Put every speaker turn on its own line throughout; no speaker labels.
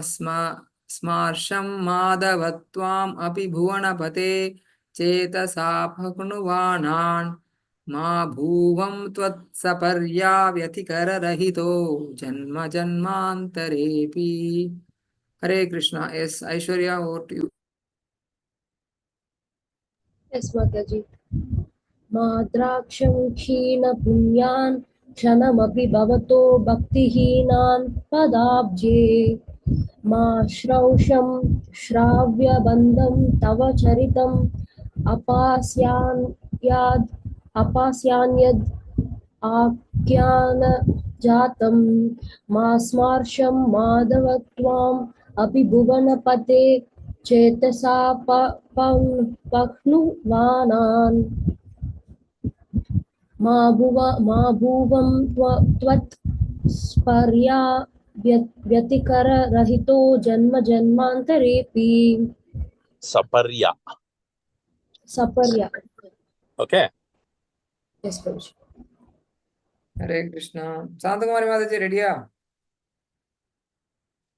स्मार्षं माधवत्वाम् अपि भुवनपते चेतसा भक्नुवाणान् मा भूवं त्वत्सपर्या व्यतिकररहितो जन्म जन्मान्तरेऽपि. हरे Krishna. Yes, Aishwarya, over to you.
Yes, Mataji. Madraksham khina punyan kshanamapi bhavato bhaktihinan padabje ma shrausham shravya bandham tava charitam apasyan yad आख्यान जातं मास्मार्षं माधवत्वाम् अपि भुवनपते चेतसा पह्नुवानान् मा भुवं त्वत् स्पर्या व्यतिकररहितो जन्म जन्मान्तरेऽपि.
Saparya. Okay.
Yes, Prabhuji.
Hare Krishna. Santakumari Mataji, ready?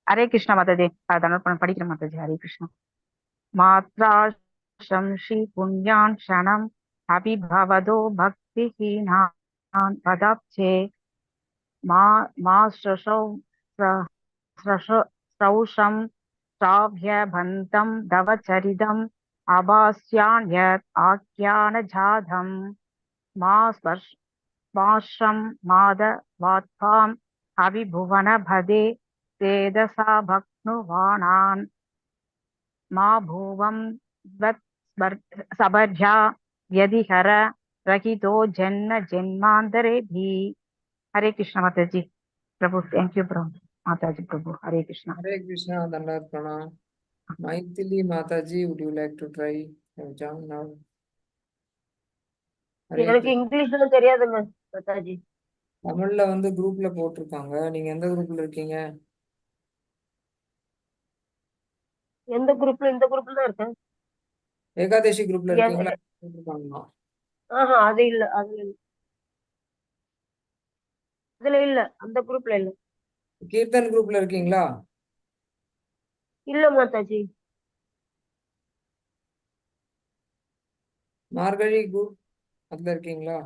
Hare Krishna Mataji. Padikira Mataji. Hare Krishna. Matra shamshi punyan shanam abhibhavado bhaktihinan padapche ma srausham stavya bhantam davacharidam abhasyan yat akyana jadham ma sparsham madhavatvam abhibhuvana bhade vedasa bhaknuvanan ma bhuvam vat sabarjha vyadihara rahito janna janmantarebhi. Hare Krishna Mataji. Prabhu, thank you, Prabhu. Mataji, Prabhu. Hare Krishna.
Hare Krishna. Dandavat Pranam. Maithili Mataji, would you like to try Jam now?
எனக்கு இங்கிலீஷ்ல தெரியாதுங்க மாதாஜி.
தமிழ்ல வந்து குரூப்ல போட்டிருக்காங்க. நீங்க எந்த குரூப்ல இருக்கீங்க?
எந்த குரூப்ல? இந்த குரூப்ல தான் இருக்கேன்.
ஏகாதசி குரூப்ல இருக்கீங்களா? போட்டிருக்காங்க.
அது இல்ல, அது இல்ல. அதுல இல்ல, அந்த குரூப்ல இல்ல.
கீர்த்தன் குரூப்ல இருக்கீங்களா?
இல்ல மாதாஜி.
மார்கழி குரூப் அதுல இருக்கீங்களா?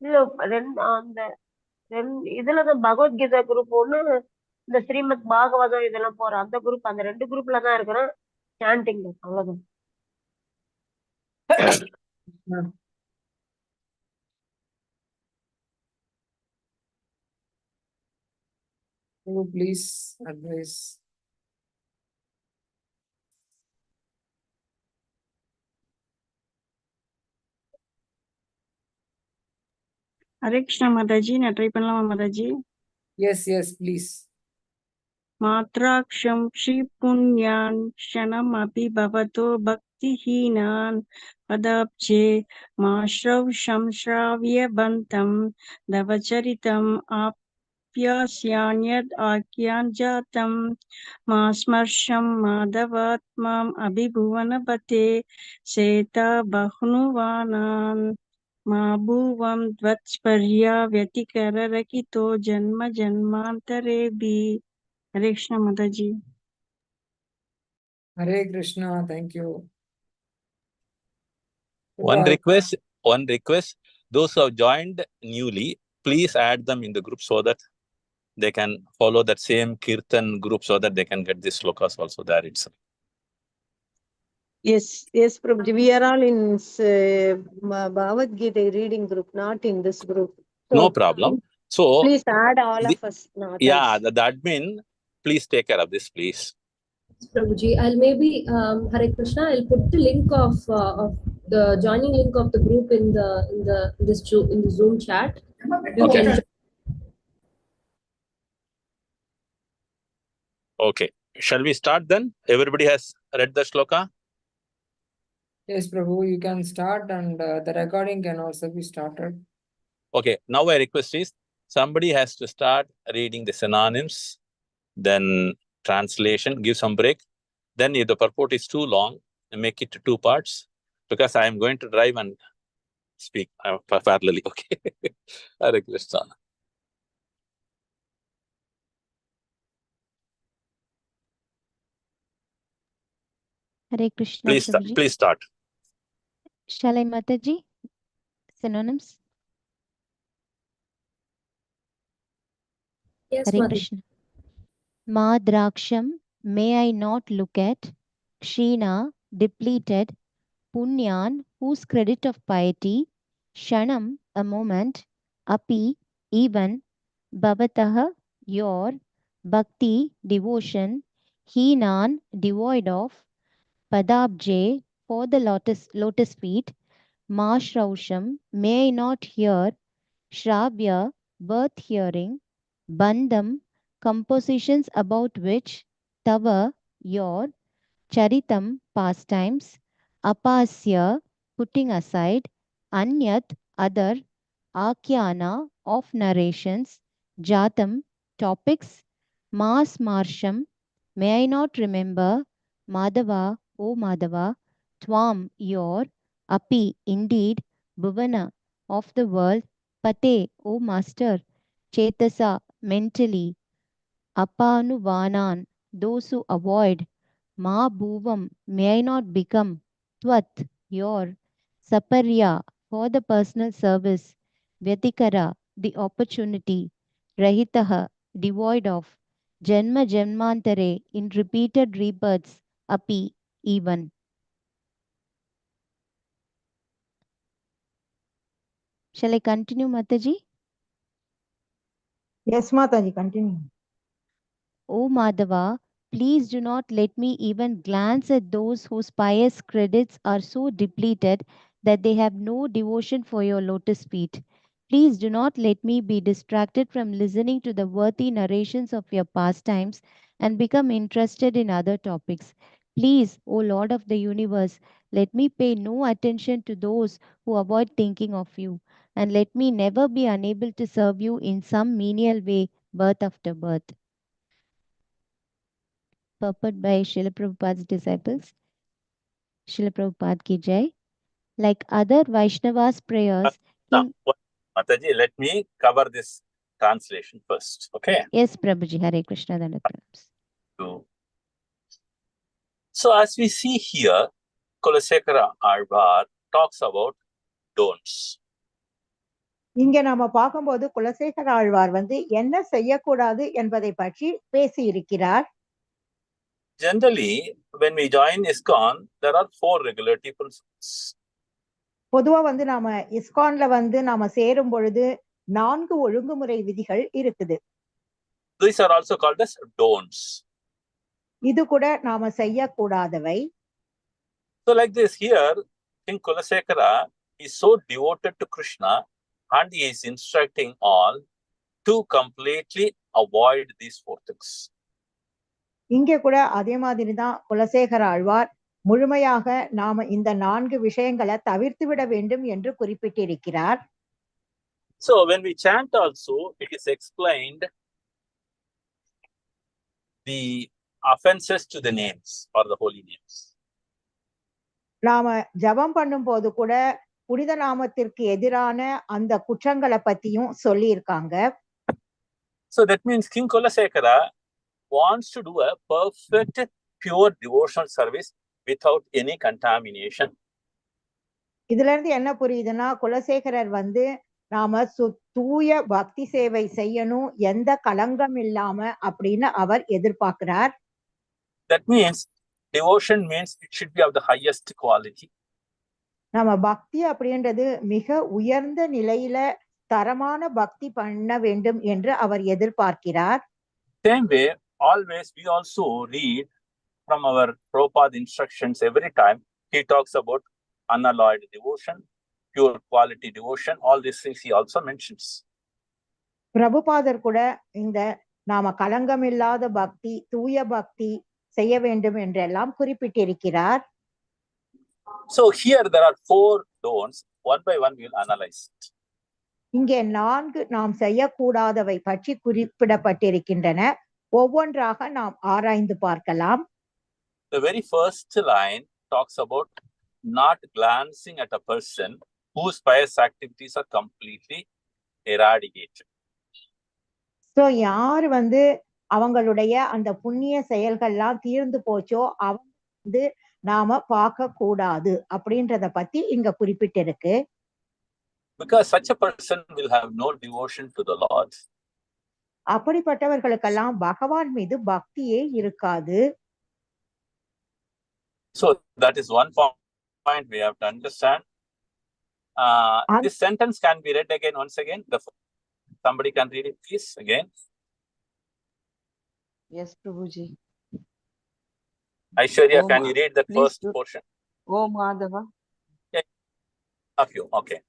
இல்ல, அந்த இதுலதான் பகவத்கீதா குரூப் ஒண்ணு, இந்த ஸ்ரீமத் பாகவதம் இதெல்லாம் போற அந்த குரூப், அந்த 2 குரூப்ல தான் இருக்கிறேன். சாண்டிங் அவ்வளவுதான்.
Please advise.
Hare Krishna Mataji, na try பண்ணலாமா Mataji?
Yes, please.
Matraksham Shri Punyan Shanam Api Bhavato Bhaktihinan Padapche Mashrav Shamshravya Bantam Davacharitam Apyasyanyad Akyan Jatam Masmarsham Madhavatmam Abhibhuvanapate Seta Bahnuvanan Mabhuvam Dvatsparya Vyatikararahito Janma Janmantarebhi. Hare Krishna Mataji.
Hare Krishna. Thank you.
One request. Those who have joined newly, please add them in the group so that they can follow that same Kirtan group so that they can get these slokas also there itself.
Yes, Prabhuji. We are all in Bhagavad Gita reading group, not in this group. So,
no problem. So
please add all of us.
The admin, please take care of this, please.
Prabhuji, I'll maybe Hare Krishna. I'll put the link of the joining link of the group in the Zoom chat.
Okay. Shall we start then? Everybody has read the shloka?
Yes, Prabhu, you can start, and the recording can also be started.
Okay. Now my request is somebody has to start reading the synonyms, then translation, give some break. Then if the purport is too long, make it to 2 parts, because I am going to drive and speak parallelly. Okay. Hare Krishna.
Hare Krishna, Prabhuji.
Please start.
Shall I, Mataji? Synonyms?
Yes,
Hare
Mataji.
Krishna. Ma Draksham, may I not look at. Kshina, depleted. Punyan, whose credit of piety. Shanam, a moment. Api, even. Bhavataha, your. Bhakti, devotion. Hinan, devoid of. Padabje, for the lotus feet. Ma Shrausham, may I not hear. Shravya, worth hearing. Bandham, compositions about which. Tava, your. Charitam, pastimes. Apasya, putting aside. Anyat, other. Akyana, of narrations. Jatam, topics. Mas Marsham, may I not remember. Madhava, O Madhava. Tvam, your. Api, indeed. Bhuvana, of the world. Pate, O Master. Chetasa, mentally. Apanuvanan, those who avoid. Ma Bhuvam, may I not become. Tvat, your. Saparya, for the personal service. Vyatikara, the opportunity. Rahitaha, devoid of. Janma Janmantare, in repeated rebirths. Api, even. Shall I continue, Mataji?
Yes, Mataji, continue.
O Madhava, please do not let me even glance at those whose pious credits are so depleted that they have no devotion for your lotus feet. Please do not let me be distracted from listening to the worthy narrations of your pastimes and become interested in other topics. Please, O Lord of the universe, let me pay no attention to those who avoid thinking of you, and let me never be unable to serve you in some menial way, birth after birth. Purport by Srila Prabhupada's disciples. Srila Prabhupada ki jai. Like other Vaishnavas' prayers,
Mataji, let me cover this translation first. Okay.
Yes, Prabhuji. Hare Krishna. Dandavat pranams.
So as we see here, Kulasekara Alvar talks about don'ts.
இங்க நாம பார்க்கும்போது குலசேகர ஆழ்வார் என்ன செய்யக்கூடாது என்பதை பற்றி பேசி இருக்கிறார்.
Generally, when we join ISKCON, there are 4 regulatory principles.
பொதுவா நாம இஸ்கான்ல நாம சேரும் பொழுது 4 ஒழுங்குமுறை விதிகள் இருக்குது.
These are also called as don'ts.
இது கூட நாம செய்யக்கூடாதவை.
So like this here, King Kulasekara is so devoted to Krishna and he is instructing all to completely avoid these 4 things.
இங்கே கூட அதே மாதிரி தான் குலசேகர ஆழ்வார் முழுமையாக நாம இந்த 4 விஷயங்களை தவிர்த்து விட வேண்டும் என்று குறிப்பிட்டிருக்கிறார்.
So when we chant also, it is explained the offenses to the names or the holy names.
நாம ஜபம் பண்ணும்போது கூட புனித நாமத்திற்கு எதிரான அந்த குற்றங்களை பத்தியும் சொல்லி இருக்காங்க.
So that means King Kulasekara wants to do a perfect, pure devotional service without any contamination.
இதுல இருந்து என்ன புரியுதுன்னா குலசேகரர் நாம தூய பக்தி சேவை செய்யணும் எந்த கலங்கம் இல்லாம அப்படின்னு அவர் எதிர்பார்க்கிறார்.
That means devotion means it should be of the highest quality.
நம்ம பக்தி அப்படின்றது மிக உயர்ந்த நிலையில தரமான பக்தி பண்ண வேண்டும் என்று அவர் எதிர்பார்க்கிறார்.
Same way, always we also read from our Prabhupada instructions every time. He talks about unalloyed devotion, pure quality devotion, all these things he also mentions.
பிரபுபாதர் கூட இந்த நாம கலங்கமில்லாத பக்தி தூய பக்தி செய்ய வேண்டும் என்றெல்லாம் குறிப்பிட்டிருக்கிறார்.
So here there are 4 don'ts. One by one we will analyze it.
இங்கே 4 நாம் செய்யக்கூடாதவை பற்றி குறிப்பிடப்பட்டிருக்கின்றன. ஒவ்வொன்றாக நாம் ஆராய்ந்து பார்க்கலாம்.
The very first line talks about not glancing at a person whose pious activities are completely eradicated.
So யார் அவங்களுடைய அந்த புண்ணிய செயல்கள்லாம் தீர்ந்து போச்சோ அவங்க நாம பார்க்க கூடாது அப்படின்றத பத்தி இங்க குறிப்பிட்டிருக்கு.
Because such a person will have no devotion to the Lord.
அப்படிப்பட்டவர்களுக்கெல்லாம் பகவான் மீது பக்தியே இருக்காது.
So that is one point we have to understand. This sentence can be read again once again. Somebody can read it, please, again.
Yes, Prabhuji.
Aishwarya, can you read that first portion?
Oh Madhava.
Yeah. Of you, okay.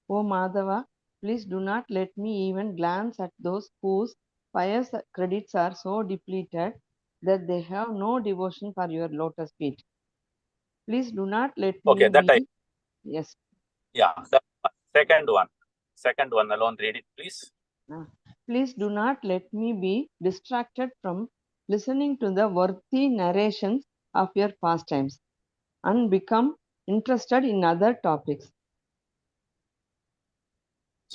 Oh Madhava, please do not let me even glance at those whose pious credits are so depleted that they have no devotion for your lotus feet. Please do not let
Okay,
me
that
be... Yes.
Yeah, the second one alone, read it, please.
Please do not let me be distracted from listening to the worthy narrations of your pastimes and become interested in other topics.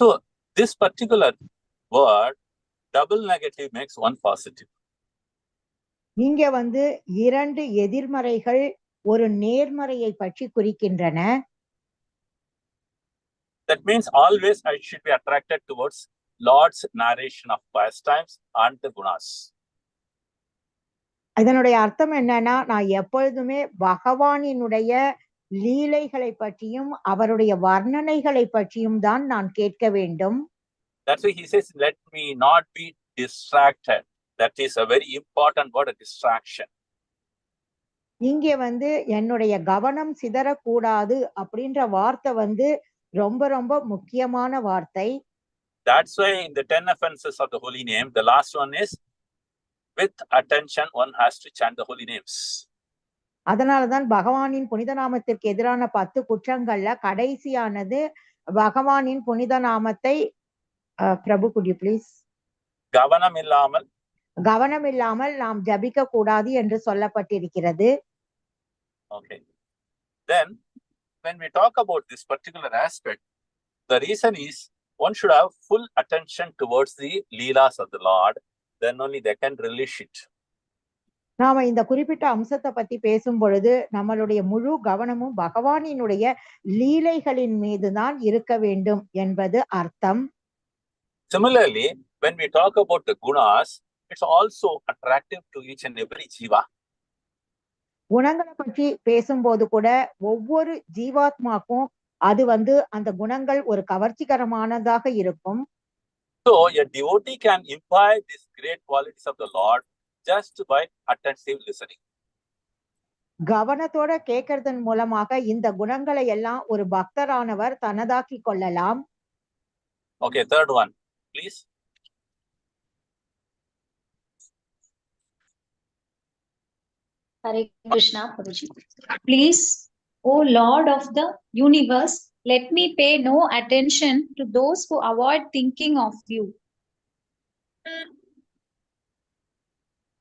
So this particular word, double negative makes one positive.
இங்க வந்து இரண்டு எதிர்மறைகள் ஒரு நேர்மறையை பற்றி குறிக்கின்றன.
That means always I should be attracted towards Lord's narration of pastimes and the gunas.
இதனுடைய அர்த்தம் என்னன்னா, நான் எப்பொழுதுமே பகவானினுடைய லீலைகளை பற்றியும் அவருடைய வர்ணனைகளை பற்றியும் தான் நான் கேட்க வேண்டும்.
That's why he says, let me not be distracted. That is a very important word, a distraction.
இங்கே வந்து என்னுடைய கவனம் சிதறக்கூடாது அப்படின்ற வார்த்தை வந்து ரொம்ப ரொம்ப முக்கியமான வார்த்தை.
That's why in the 10 offenses of the holy name, the last one is, with attention one has to chant the holy names.
அதனாலதான் பகவானின் புனித நாமத்திற்கு எதிரான 10 குற்றங்கள்ல கடைசியானது பகவானின் புனித நாமத்தை பிரபு could you please கவனம் இல்லாமல் நாம் ஜபிக்க கூடாது என்று சொல்லப்பட்டிருக்கிறது.
Okay. Then when we talk about this particular aspect, the reason is one should have full attention towards the leelas of the Lord, then only they can relish it.
நாம இந்த குறிப்பிட்ட அம்சத்தை பத்தி பேசும் பொழுது நம்மளுடைய முழு கவனமும் பகவானினுடைய லீலைகளின் மீதுதான் இருக்க வேண்டும் என்பது அர்த்தம்.
Similarly, when we talk about the gunas, it's also attractive to each and every jiva.
குணங்களை பற்றி பேசும்போது கூட ஒவ்வொரு ஜீவாத்மாக்கும் அது வந்து அந்த குணங்கள் ஒரு கவர்ச்சிகரமானதாக இருக்கும்.
So a devotee can imbibe these great qualities of the Lord just by attentive listening.
கவனத்தோட கேட்கறதன் மூலமாக இந்த குணங்களை எல்லாம் ஒரு பக்தரானவர் தனதாக்கி கொள்ளலாம்.
Okay, third one, please.
Hare Krishna, Prabhuji. Please, O Lord of the universe, let me pay no attention to those who avoid thinking of you.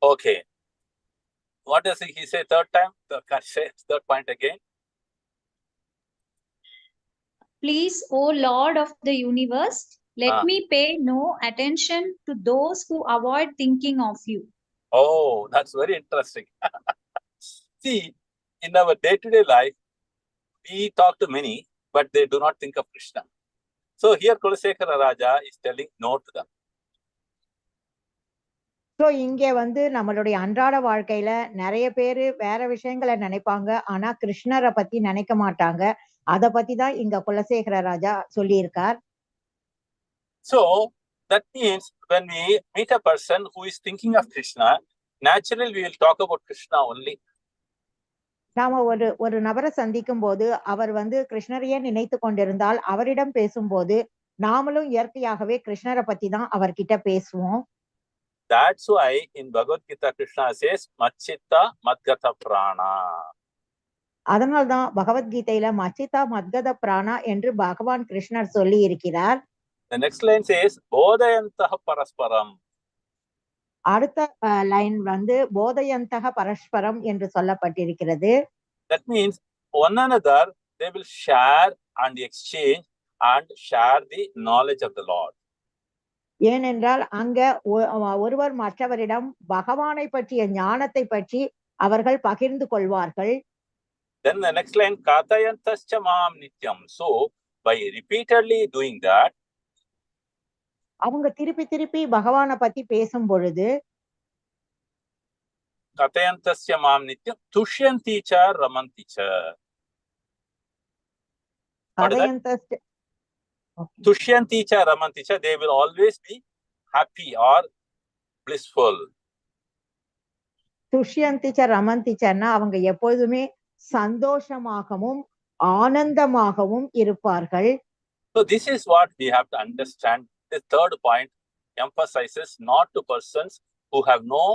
Okay. What does he say third time? Third point again.
Please, O Lord of the universe, let me pay no attention to those who avoid thinking of you.
Oh, that's very interesting. See, in our day-to-day life, we talk to many, but they do not think of Krishna. So here Kulasekara Raja is telling no to them.
So இங்கே வந்து நம்மளுடைய அன்றாட வாழ்க்கையில நிறைய பேரு வேற விஷயங்களை நினைப்பாங்க, ஆனா கிருஷ்ணரை பத்தி நினைக்க மாட்டாங்க. அத பத்தி தான் இங்க குலசேகர ராஜா சொல்லியிருக்கார்.
So that means when we meet a person who is thinking of Krishna, naturally we will talk about Krishna only.
நாம ஒரு நபரை சந்திக்கும் போது அவர் வந்து கிருஷ்ணரையே நினைத்து கொண்டிருந்தால் அவரிடம் பேசும்போது நாமளும் இயற்கையாகவே கிருஷ்ணரை பத்தி தான் அவர்கிட்ட பேசுவோம்.
That's why in Bhagavad Gita Krishna says Machita Madgata Prana.
அதனால்தான் பகவத்கீதையில மச்சிதா மத்கத பிராணா என்று பகவான் கிருஷ்ணர் சொல்லி இருக்கிறார்.
The next line says Bodhayantaha Parasparam.
அடுத்த லைன் வந்து போதயந்தக பரஸ்பரம் என்று சொல்லப்பட்டிருக்கிறது.
That means one another they will share and exchange and share the knowledge of the Lord.
ஏனென்றால் அங்க ஒருவர் மற்றவரிடம் பகவானை பற்றிய ஞானத்தை பற்றி அவர்கள் பகிர்ந்து கொள்வார்கள்.
Then the next line, Kathayantascha mam nityam. So by repeatedly doing that,
அவங்க திருப்பி திருப்பி பகவானை பத்தி பேசும் பொழுது
Kathayantascha mam nityam tushyanti cha ramanti cha.
கதையந்த
Tushyanti cha ramanti cha, they will always be happy or blissful.
துஷ்யந்திச்ச ரமந்திச்சன்னா அவங்க எப்பொழுதுமே சந்தோஷமாகவும் ஆனந்தமாகவும் இருப்பார்கள்.
So this is what we have to understand. The third point emphasizes not to persons who have no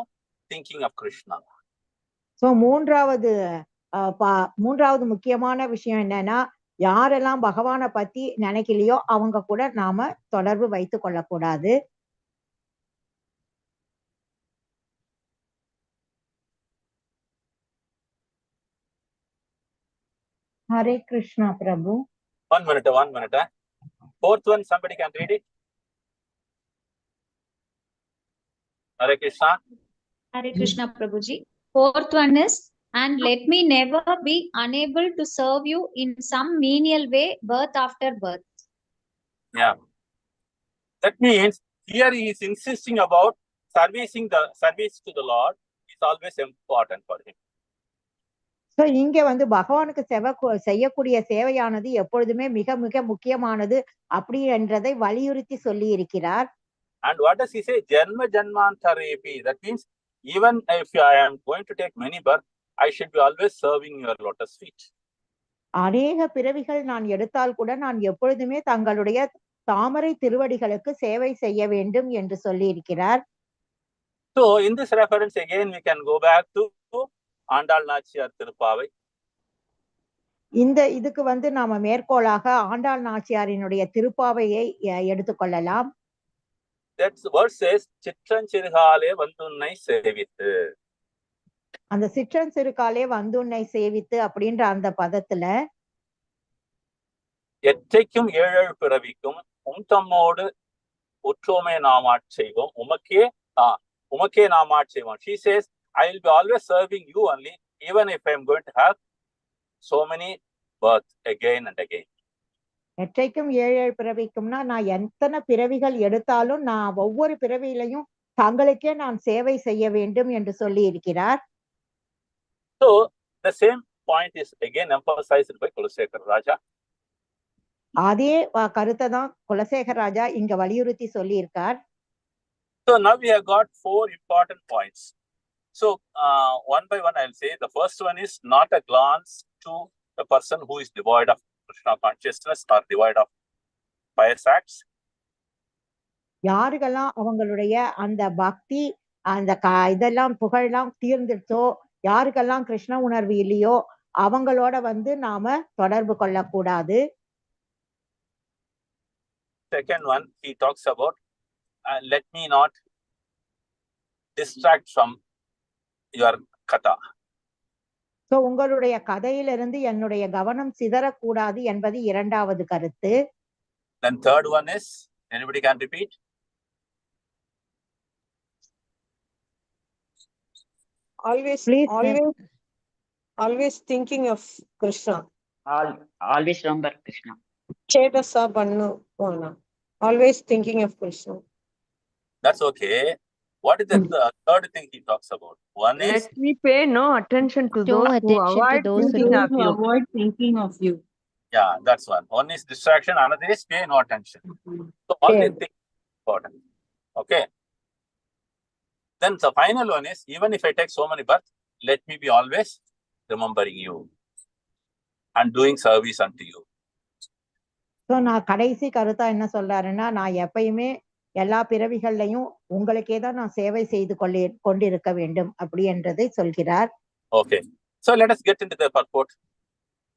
thinking of Krishna.
So மூன்றாவது முக்கியமான விஷயம் என்னன்னா, யாரெல்லாம் பகவானை பத்தி நினைக்கலையோ அவங்க கூட நாம தொடர்பு வைத்துக் கொள்ளக்கூடாது. Hare Krishna, Prabhu.
1 minute, 1 minute. Fourth one, somebody can read it. Hare Krishna.
Hare Krishna, Prabhuji. Fourth one is, and let me never be unable to serve you in some menial way, birth after birth.
Yeah. That means here he is insisting about service to the Lord is always important for him.
So இங்க வந்து பகவானுக்கு செய்யக்கூடிய சேவையானது எப்பொழுதுமே மிக மிக முக்கியமானது அப்படி என்றதை வலியுறுத்தி சொல்லி இருக்கிறார்.
And what does he say? Janma janmantarepi. That means even if I am going to take many births, I should be always serving your lotus feet.
அநேக பிறவிகள் நான் எடுத்தால் கூட நான் எப்பொழுதுமே தங்களுடைய தாமரை திருவடிகளுக்கு சேவை செய்ய வேண்டும் என்று சொல்லி இருக்கிறார்.
So in this reference again we can go back to Andal Nachiyar Thiruppavai.
இந்த இதுக்கு வந்து நாம மேற்கோளாக ஆண்டாள் நாச்சியாரினுடைய திருப்பாவையை எடுத்துக்கொள்ளலாம்.
That verse says சிற்றஞ்சிறுகாலே வந்துன்னை சேவித்து.
அந்த சிற்றஞ்சிறுகாலே வந்துன்னை சேவித்து அப்படின்ற அந்த பதத்துல
எற்றைக்கும் ஏழேழு பிறவிக்கும் தம்மோடு உற்றோமே நாம் ஆட்செய்வோம் உமக்கே நாம் ஆட்செய்வோம். She says, I will be always serving you only, even if I am going to have so many births again and again.
எற்றைக்கும் ஏழேழு பிறவிக்கும்னா நான் எத்தனை பிறவிகள் எடுத்தாலும் நான் ஒவ்வொரு பிறவியிலையும் தங்களுக்கே நான் சேவை செய்ய வேண்டும் என்று சொல்லி இருக்கிறார்.
So the same point is again emphasized by Kulasekara Raja.
அதே கருத்தை தான் குலசேகர ராஜா இங்க வலியுறுத்தி சொல்லி இருக்கார்.
So now we have got 4 important points. So one by one I'll say the first one is not a glance to a person who is devoid of Krishna consciousness or devoid of pious acts.
யாருக்கெல்லாம் அவங்களுடைய அந்த பக்தி அந்த இதெல்லாம் புகழெல்லாம் தீர்ந்துச்சோ, யாருக்கெல்லாம் கிருஷ்ண உணர்வு இல்லையோ அவங்களோட வந்து நாம தொடர்பு கொள்ளக்கூடாது.
Second one, he talks about let me not distract from your katha.
So உங்களுடைய கதையிலிருந்து என்னுடைய கவனம் சிதறக்கூடாது என்பது இரண்டாவது கருத்து.
Then third one is, anybody can repeat?
Always thinking of Krishna.
Always remember Krishna.
Chedasa bannu pona. Always thinking of Krishna.
That's okay. What is the third thing he talks about? One is,
let me pay no attention to those who avoid thinking of you.
Yeah, that's one. One is distraction, another is pay no attention. So all these things are important. Okay. Then the final one is, even if I take so many births, let me be always remembering you and doing service unto you.
So நான் கடைசி கருத்தா என்ன சொல்றாருன்னா, நான் எப்பயுமே எல்லா பிறவிகள்லையும் உங்களுக்கே தான் நான் சேவை செய்து கொண்டிருக்க வேண்டும் அப்படி என்றதை சொல்கிறார்.
Okay. So let us get into the purport.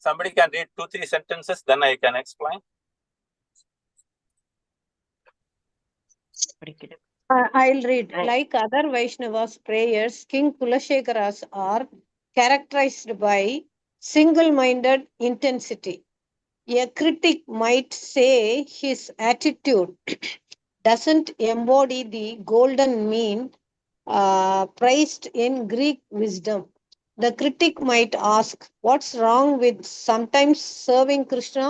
Somebody can read 2-3 sentences, then I can explain.
I'll read. Like other Vaishnavas' prayers, King Kulashekara's are characterized by single-minded intensity. A critic might say his attitude doesn't embody the golden mean prized in Greek wisdom. the critic might ask, what's wrong with sometimes serving Krishna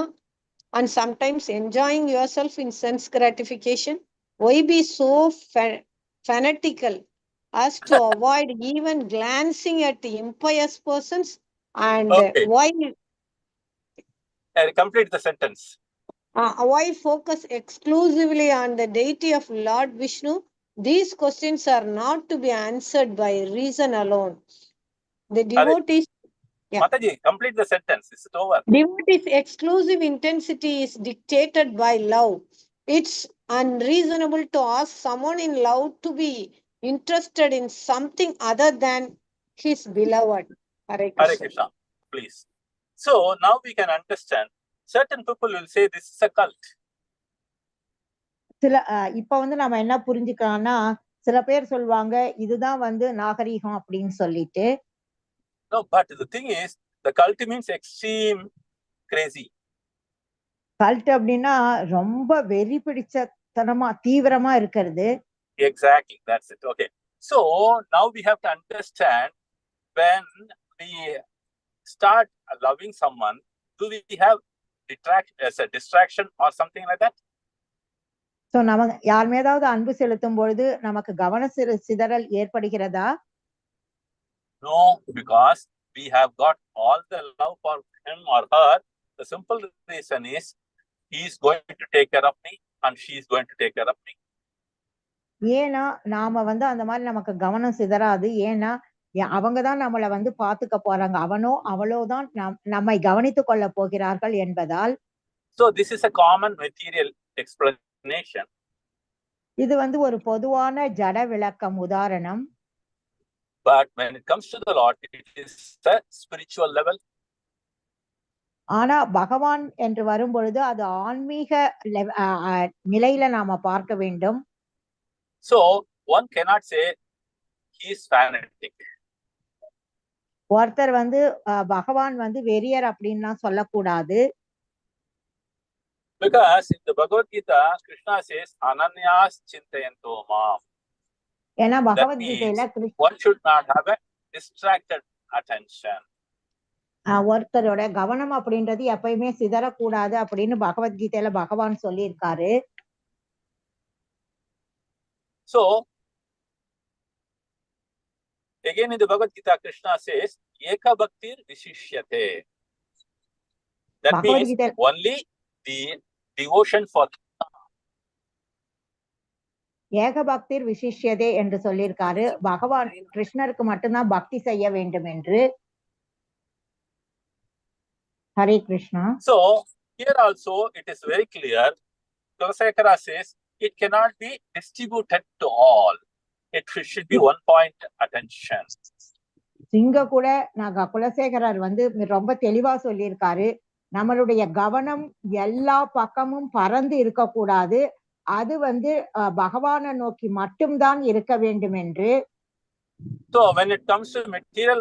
and sometimes enjoying yourself in sense gratification? Why be so fanatical as to avoid even glancing at the impious persons? And
Okay,
why
complete the sentence.
why focus exclusively on the deity of Lord Vishnu? These questions are not to be answered by reason alone. The devotees,
Mataji, complete the sentence. Is it over?
devotees' exclusive intensity is dictated by love. It's unreasonable to ask someone in love to be interested in something other than his beloved. Hare
Hare
Krishna.
Krishna, please. So now we can understand. Certain people will say this is a cult.
சில இப்ப வந்து நம்ம என்ன புரிஞ்சுக்கலாம்னா சில பேர் சொல்லுவாங்க இதுதான் வந்து நாகரீகம் அப்படின்னு சொல்லிட்டு.
No, but the thing is, the cult means extreme crazy.
Cult அப்படின்னா ரொம்ப வெறி பிடிச்சத்தனமா தீவிரமா இருக்கிறது.
Exactly, that's it. Okay. So now we have to understand when we start loving someone, do we have as a distraction or something like that?
So நம்ம யார் மேதாவது அன்பு செலுத்தும் பொழுது நமக்கு கவன சிதறல் ஏற்படுகிறதா?
No, because we have got all the love for him or her. The simple reason is he is going to take care of me and she is going to take care of me.
ஏன்னா நாம வந்து அந்த மாதிரி நமக்கு கவனம் சிதறாது. ஏன்னா அவங்கதான் நம்மளை வந்து பாத்துக்க போறாங்க. அவனோ அவளோ தான் நம்மை கவனித்துக் கொள்ள போகிறார்கள் என்பதால்.
So this is a common material explanation.
இது வந்து ஒரு பொதுவான ஜட விளக்கம் உதாரணம்.
But when it comes to the Lord, it is a spiritual level.
ஆனா பகவான் என்று வரும்பொழுது அது ஆன்மீக நிலையில நாம பார்க்க வேண்டும்.
So one cannot say he is fanatic.
ஒருத்தர் வந்து பகவான் வந்து வெறியர் அப்படின்னா சொல்லக்கூடாது.
Because in the Bhagavad Gita, Krishna says, Ananyas chintayanto mam.
ஏன்னா பகவத்கீதையில
one should not have a distracted attention.
ஒருத்தரோட கவனம் அப்படின்றது எப்பயுமே சிதறக்கூடாது அப்படின்னு பகவத்கீதையில பகவான் சொல்லியிருக்காரு.
So again in the Bhagavad Gita, Krishna says, Eka Bhaktir Vishishyate. That means only the devotion for
ஏக பக்திர் விசிஷ்யதே என்று சொல்லியிருக்காரு. பகவான் கிருஷ்ணருக்கு மட்டும்தான் பக்தி செய்ய வேண்டும் என்று. Hare Krishna.
So here also it is very clear. Kulasekara says it cannot be distributed to all. It should be one point attention.
இங்க கூட நாங்க குலசேகரர் வந்து ரொம்ப தெளிவா சொல்லியிருக்காரு. நம்மளுடைய கவனம் எல்லா பக்கமும் பறந்து இருக்கக்கூடாது. அது வந்து பகவானை நோக்கி மட்டும்தான் இருக்க வேண்டும் என்று.
So when it comes to material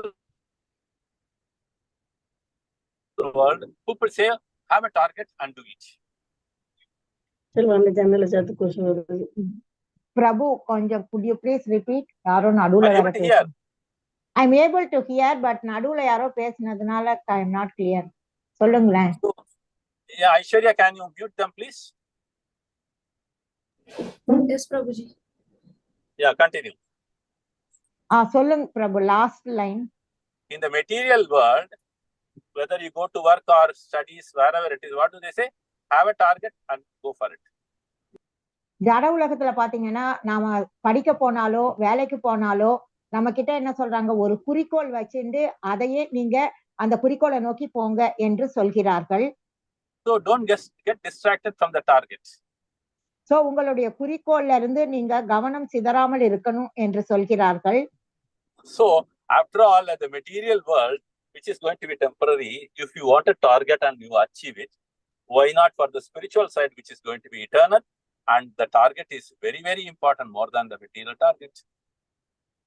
world, people say have a target and do it.
Prabhu, கொஞ்சம் could you please repeat? யாரோ நடுவுல வர பேசுறாங்க. I am able to hear, but நடுவுல யாரோ பேசினதுனால I am not clear. சொல்லுங்களேன்.
Yeah, Aishwarya, can you mute them please?
Yes, Prabhuji.
Yeah, continue.
சொல்லுங்க Prabhu, last line.
In the material world, whether you go to work or studies, wherever it is, what do they say? Have a target and go for it.
ஜட உலகத்துல பாத்தீங்கன்னா நாம படிக்க போனாலோ வேலைக்கு போனாலோ நம்ம கிட்ட என்ன சொல்றாங்க, ஒரு குறிக்கோள் வச்சுட்டு அதையே நீங்க அந்த குறிக்கோளை நோக்கி போங்க என்று சொல்கிறார்கள்.
So don't get distracted from the target.
So உங்களுடைய குறிக்கோள்ல இருந்து நீங்க கவனம் சிதறாமல் இருக்கணும் என்று சொல்கிறார்கள்.
So after all, the material world, which is going to be temporary, if you want a target and you achieve it, why not for the spiritual side, which is going to be eternal, and the target is very, very important, more than the material target.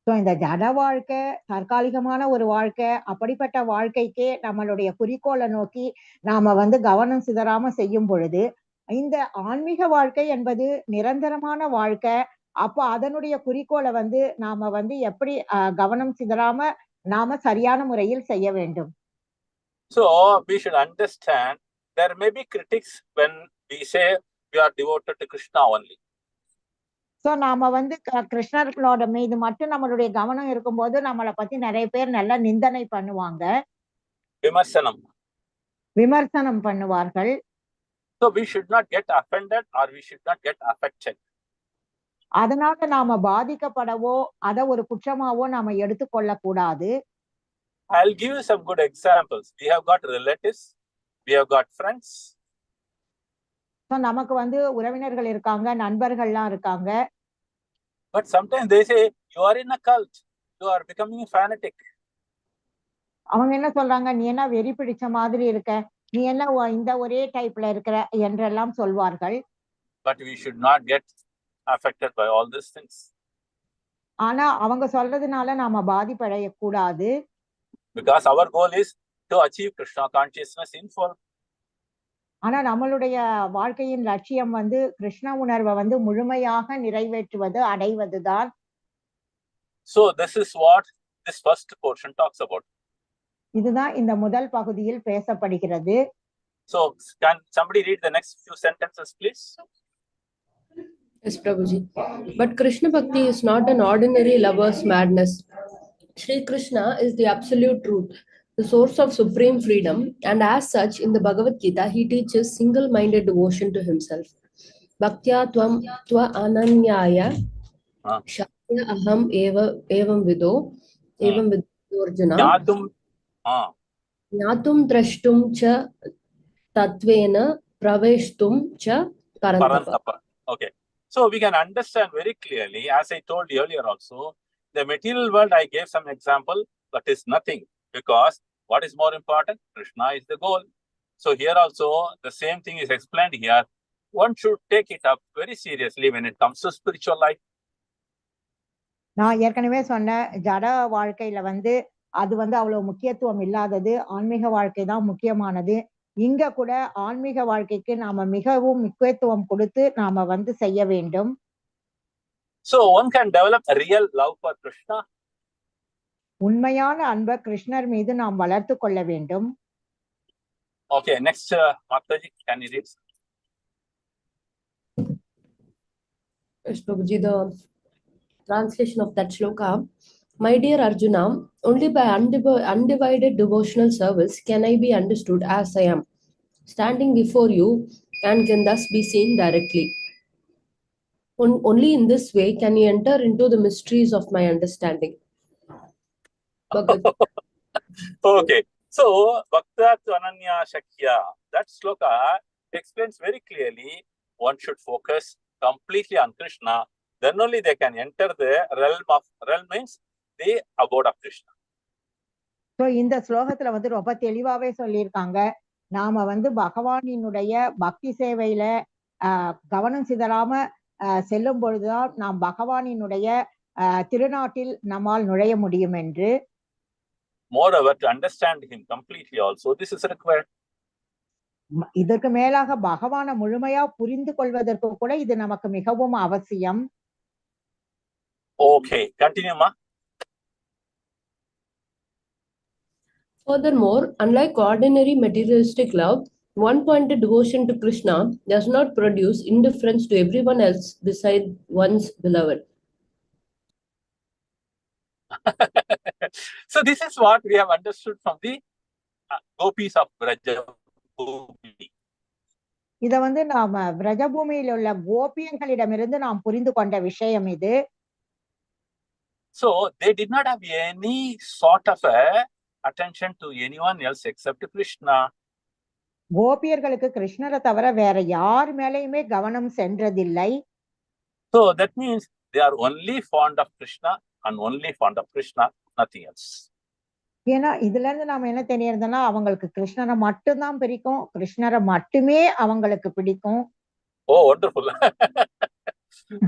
So இந்த ஜட வாழ்க்கை தற்காலிகமான ஒரு வாழ்க்கை, அப்படிப்பட்ட வாழ்க்கைக்கே நம்மளுடைய குறிக்கோளை நோக்கி நாம வந்து கவனம் சிதறாம செய்யும் பொழுது, இந்த ஆன்மீக வாழ்க்கை என்பது நிரந்தரமான வாழ்க்கை. அப்போ அதனுடைய குறிக்கோளை வந்து நாம வந்து எப்படி கவனம் சிதறாம நாம சரியான முறையில் செய்ய வேண்டும்.
So we should understand there may be critics when we say we are devoted to Krishna only.
So நாம வந்து கிருஷ்ணர்களோட மீது மட்டும் நம்மளுடைய கவனம் இருக்கும்போது நம்மளை பத்தி நிறைய பேர் நல்ல நிந்தனை பண்ணுவாங்க, விமர்சனம் பண்ணுவார்கள்.
So we should not get offended or we should not get affected.
அதனால நாம பாதிக்கப்படவோ அத ஒரு குற்றமாவோ நாம எடுத்துக்கொள்ள கூடாது.
I'll give you some good examples. We have got relatives, we have got friends.
So நமக்கு வந்து உறவினர்கள் இருக்காங்க, நண்பர்கள்லாம் இருக்காங்க.
But sometimes they say you are in a cult, you are becoming a fanatic.
அவங்க என்ன சொல்றாங்க, நீ என்ன வெறி பிடிச்ச மாதிரி இருக்க, நீ என்ன இந்த ஒரே டைப்ல இருக்கிற என்றெல்லாம் சொல்வார்கள்.
But we should not get affected by all these things.
ஆனா அவங்க சொல்றதுனால நாம பாதிப்படைய கூடாது.
Because our goal is to achieve Krishna consciousness in full.
ஆனா நம்மளுடைய வாழ்க்கையின் லட்சியம் வந்து கிருஷ்ண உணர்வை வந்து முழுமையாக நிறைவேற்றுவது, அடைவதுதான்.
So this is what this first portion talks about.
இதுதான் இந்த முதல் பகுதியில் பேசப்படுகிறது.
So can somebody read the next few sentences, please?
Yes, Prabhuji. But Krishna Bhakti is not an ordinary lover's madness. Shri Krishna is the absolute truth, the source of supreme freedom, and as such, in the Bhagavad Gita, he teaches single-minded devotion to himself. Bhaktya tvam tva ananyaya shakya aham evam vido Arjuna Jnatum drashtum cha tatvena praveshtum cha parantapa.
Okay. So we can understand very clearly, as I told you earlier also, the material world I gave some example, but is nothing, because what is more important? Krishna is the goal. So here also the same thing is explained here. One should take it up very seriously when it comes to spiritual life.
நான் ஏற்கனவே சொன்ன ஜட வாழ்க்கையில வந்து அது வந்து அவ்வளவு முக்கியத்துவம் இல்லாதது, ஆன்மீக வாழ்க்கை தான் முக்கியமானது. இங்க கூட ஆன்மீக வாழ்க்கைக்கு நாம மிகவும் முக்கியத்துவம் கொடுத்து நாம வந்து செய்ய வேண்டும்.
So one can develop a real love for Krishna.
உண்மையான அன்பை கிருஷ்ணர் மீது நாம் வளர்த்து கொள்ள வேண்டும்.
Okay, next Mataji, can you read?
Yes, Prabhuji, the translation of that shloka. My dear Arjuna, only by undivided devotional service can I be understood as I am, standing before you, and can thus be seen directly. Only in this way can you enter into the mysteries of my understanding.
Okay, so Bhakta Ananya Shakya, that shloka explains very clearly one should focus completely on Krishna, then only they can enter the realm means the abode of Krishna.
So இந்த ஸ்லோகத்துல வந்து ரொம்ப தெளிவாவே சொல்லியிருக்காங்க, நாம வந்து பகவானினுடைய பக்தி சேவையில கவனம் சிதறாம செல்லும் பொழுதுதான் நாம் பகவானினுடைய திருநாட்டில் நம்மால் நுழைய முடியும் என்று.
Moreover, to understand him completely also, this is required.
இதற்கு மேலாக பகவானை முழுமையா புரிந்து கொள்வதற்கு கூட இது நமக்கு மிகவும் அவசியம்.
Okay, continue, ma.
Furthermore, unlike ordinary materialistic love, one-pointed devotion to Krishna does not produce indifference to everyone else beside one's beloved.
So this is what we have understood from the gopis of Brajabhumi.
இத வந்து நாம பிரஜபூமியில் உள்ள கோபியர்களிடமிருந்து நாம் புரிந்து கொண்ட விஷயம் இது.
So they did not have any sort of attention to anyone else except Krishna.
கோபியர்களுக்கு கிருஷ்ணரை தவிர வேற யார் மேலேயுமே கவனம் சென்றதில்லை.
So that means they are only fond of Krishna and only fond of Krishna, nothing else.
ஏன்னா இதுல இருந்து நாம என்ன தெரியறதுன்னா, அவங்களுக்கு கிருஷ்ணரை மட்டும்தான் பிடிக்கும், கிருஷ்ணரை மட்டுமே அவங்களுக்கு பிடிக்கும்.
Oh, wonderful.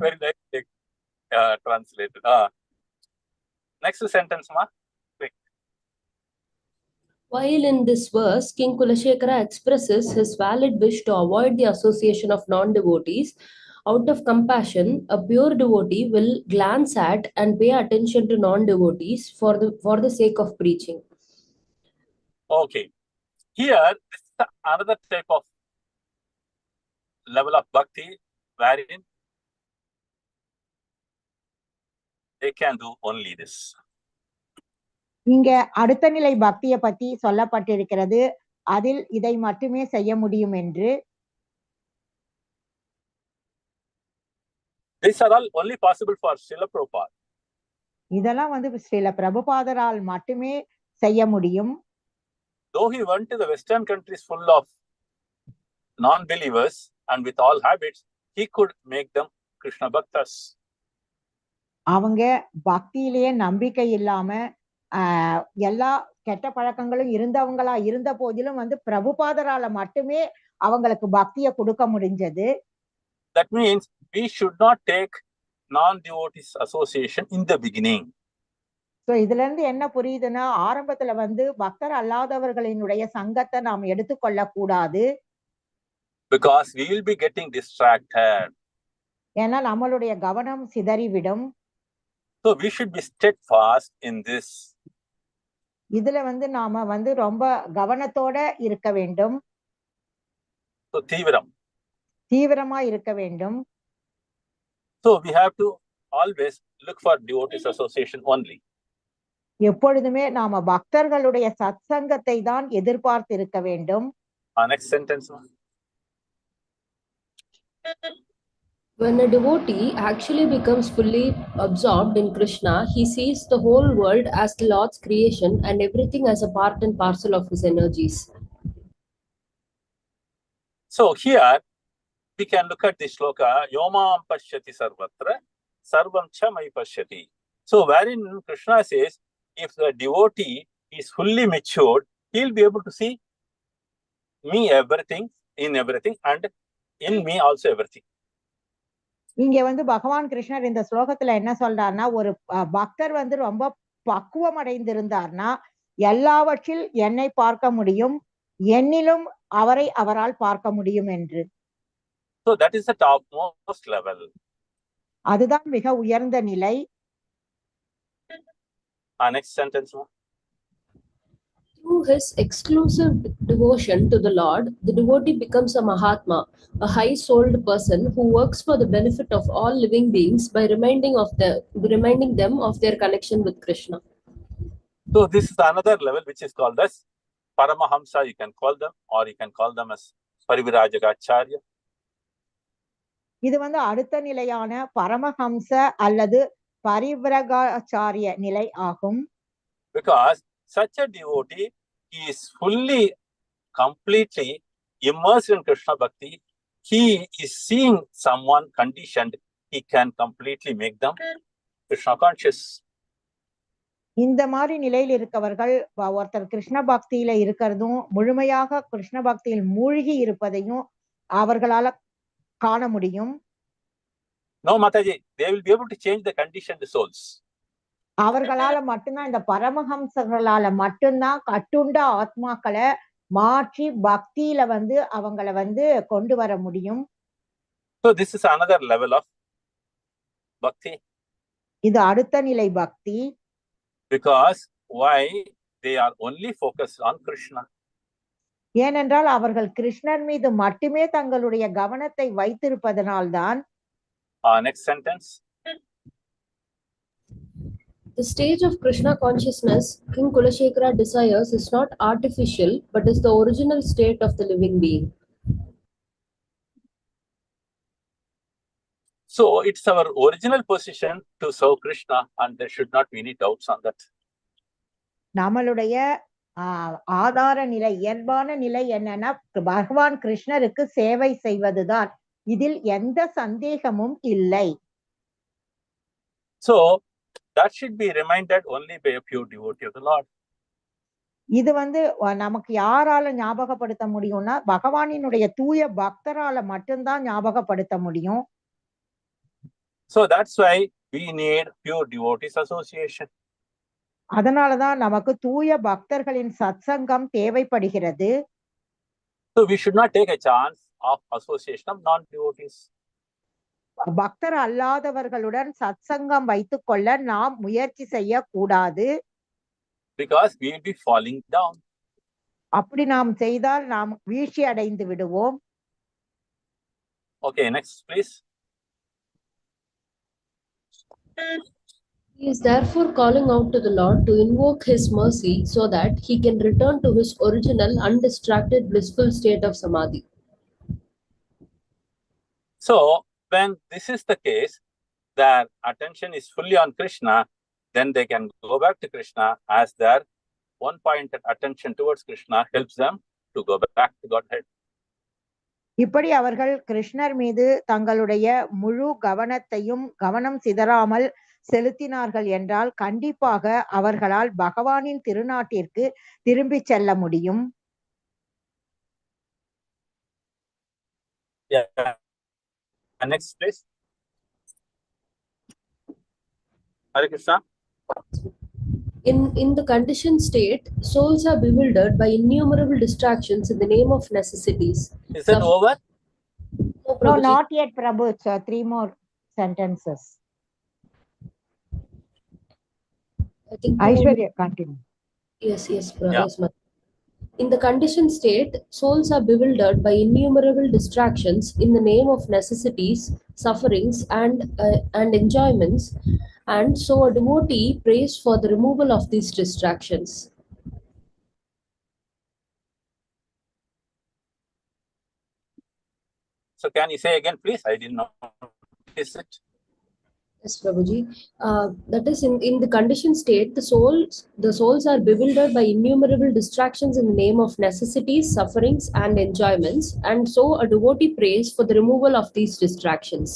Very nice translated. Next sentence, ma. Quick.
While in this verse, King Kulashekara expresses his valid wish to avoid the association of non-devotees, Out of compassion, a pure devotee will glance at and pay attention to non-devotees for the sake of preaching.
Okay. Here, this is another type of level of bhakti wherein they can do only this.
இங்க அடுத்த நிலை பக்தியை பத்தி சொல்லப்பட்டிருக்கிறது. அதில் இதை மட்டுமே செய்ய முடியும் என்று.
These are all only possible for Srila Prabhupada.
இதெல்லாம் ஸ்ரீல பிரபுபாதரால் மட்டுமே செய்ய முடியும்.
Though he went to the Western countries full of non-believers and with all habits, he could make them Krishna Bhaktas.
அவங்க பக்தியிலேயே நம்பிக்கை இல்லாம எல்லா கெட்ட பழக்கங்களும் இருந்தவங்களா இருந்த போதிலும் பிரபுபாதரால மட்டுமே அவங்களுக்கு பக்தியை கொடுக்க முடிஞ்சது.
That means we should not take non-devotees association in the beginning.
So இதுல இருந்து என்ன புரியுதுன்னா, ஆரம்பத்துல பக்தர் அல்லாதவர்களினுடைய சங்கத்தை நாம் எடுத்துக்கொள்ள கூடாது.
Because we will be getting distracted.
ஏன்னா நம்மளுடைய கவனம் சிதறிவிடும்.
So we should be steadfast in this.
இதுல நாம ரொம்ப கவனத்தோட இருக்க வேண்டும்.
So
தீவிரமா இருக்க வேண்டும்.
So we have to always look for devotees association only.
எப்பொழுதுமே நாம பக்தர்களுடைய சத்சங்கத்தை தான் எதிர்பார்த்து இருக்க வேண்டும்.
Next sentence.
When a devotee actually becomes fully absorbed in Krishna, he sees the whole world as the Lord's creation and everything as a part and parcel of his energies.
So here we can look at this shloka, Yomam Pashyati Sarvatra, Sarvam Cha Mai Pashyati. So wherein Krishna says, if the devotee is fully matured, he'll be able to see me everything, in everything, and in me also everything.
இங்க பகவான் கிருஷ்ணர் இந்த ஸ்லோகத்துல என்ன சொல்றாருன்னா, ஒரு பக்தர் ரொம்ப பக்குவம் அடைந்திருந்தார்னா எல்லாவற்றில் என்னை பார்க்க முடியும், என்னிலும் அவரை அவரால் பார்க்க முடியும் என்று.
So that is the topmost level.
அதுதான் மிக உயர்ந்த நிலை.
Next sentence.
Through his exclusive devotion to the Lord, the devotee becomes a Mahatma, a high-souled person who works for the benefit of all living beings by reminding them of their connection with Krishna.
So this is another level which is called as Paramahamsa, you can call them, or you can call them as Parivirajagacharya.
இது அடுத்த நிலையான பரமஹம்ச அல்லது பரிவிரகாச்சாரிய நிலை ஆகும்.
Because such a devotee is fully, completely immersed in Krishna Bhakti. He is seeing someone conditioned, he can completely make them Krishna conscious.
இந்த மாதிரி நிலையில் இருக்கவர்கள் ஒருத்தர் கிருஷ்ண பக்தியில இருக்கிறதும் முழுமையாக கிருஷ்ண பக்தியில் மூழ்கி இருப்பதையும் அவர்களால காண முடியும்.
No, Mataji, they will be able to change the conditioned souls.
அவர்களால மட்டும்தான், இந்த பரமஹம்சர்களால மட்டும்தான் கட்டுண்ட ஆத்மாக்களை மாற்றி பக்தியில அவங்கள கொண்டு வர முடியும்.
So this is another level of bhakti.
இது அடுத்த நிலை பக்தி.
Because why? They are only focused on Krishna.
ஏனென்றால் அவர்கள் கிருஷ்ணன் மீது மட்டுமே தங்களுடைய கவனத்தை வைத்திருப்பதனால்தான்.
Next sentence.
The stage of Krishna consciousness King Kulashekara desires is not artificial, but is the original state of the living being.
So it's our original position to serve Krishna, and there should not be any doubts on that.
நம்மளுடைய ஆதார நிலை, இயல்பான நிலை என்னன்னா பகவான் கிருஷ்ணருக்கு சேவை செய்வதுதான். இதில் எந்த சந்தேகமும் இல்லை.
So that should be reminded only by a pure devotee of the Lord.
இது நமக்கு யாரால ஞாபகப்படுத்த முடியும்னா பகவானினுடைய தூய பக்தரால மட்டும்தான் ஞாபகப்படுத்த முடியும்.
So that's why we need pure devotees association.
அதனாலதான் நமக்கு தூய பக்தர்களின் சத்சங்கம் தேவைப்படுகிறது.
So we should not take a chance of association of non-devotees.
பக்தர் அல்லாதவர்களுடன் சத்சங்கம் வைத்துக் கொள்ள நாம் முயற்சி செய்யக்கூடாது.
Because we will be falling down.
அப்படி நாம் செய்தால் நாம் வீழ்ச்சி அடைந்து விடுவோம்.
Okay, next please.
He is therefore calling out to the Lord to invoke his mercy so that he can return to his original undistracted blissful state of samadhi.
So when this is the case, their attention is fully on Krishna, then they can go back to Krishna, as their one-pointed attention towards Krishna helps them to go back to Godhead.
இப்படி அவர்கள் கிருஷ்ணர் மீது தங்களுடைய முழு கவனம் சிதறாமல் செலுத்தினார்கள் என்றால் கண்டிப்பாக அவர்களால் பகவானின் திருநாட்டிற்கு திரும்பி செல்ல முடியும்.
Next please. Hare Krishna.
In the conditioned state, souls are bewildered by innumerable distractions in the name of necessities.
Is it over?
No, not yet, Prabhu. So 3 more sentences.
I think
Aishwarya, continue.
Yes, ma'am. In the conditioned state, souls are bewildered by innumerable distractions in the name of necessities, sufferings, and enjoyments, and so a devotee prays for the removal of these distractions.
So can you say again, please? I didn't notice it.
Yes, Prabhuji. That is, in the conditioned state, the souls are bewildered by innumerable distractions in the name of necessities, sufferings, and enjoyments, and so a devotee prays for the removal of these distractions.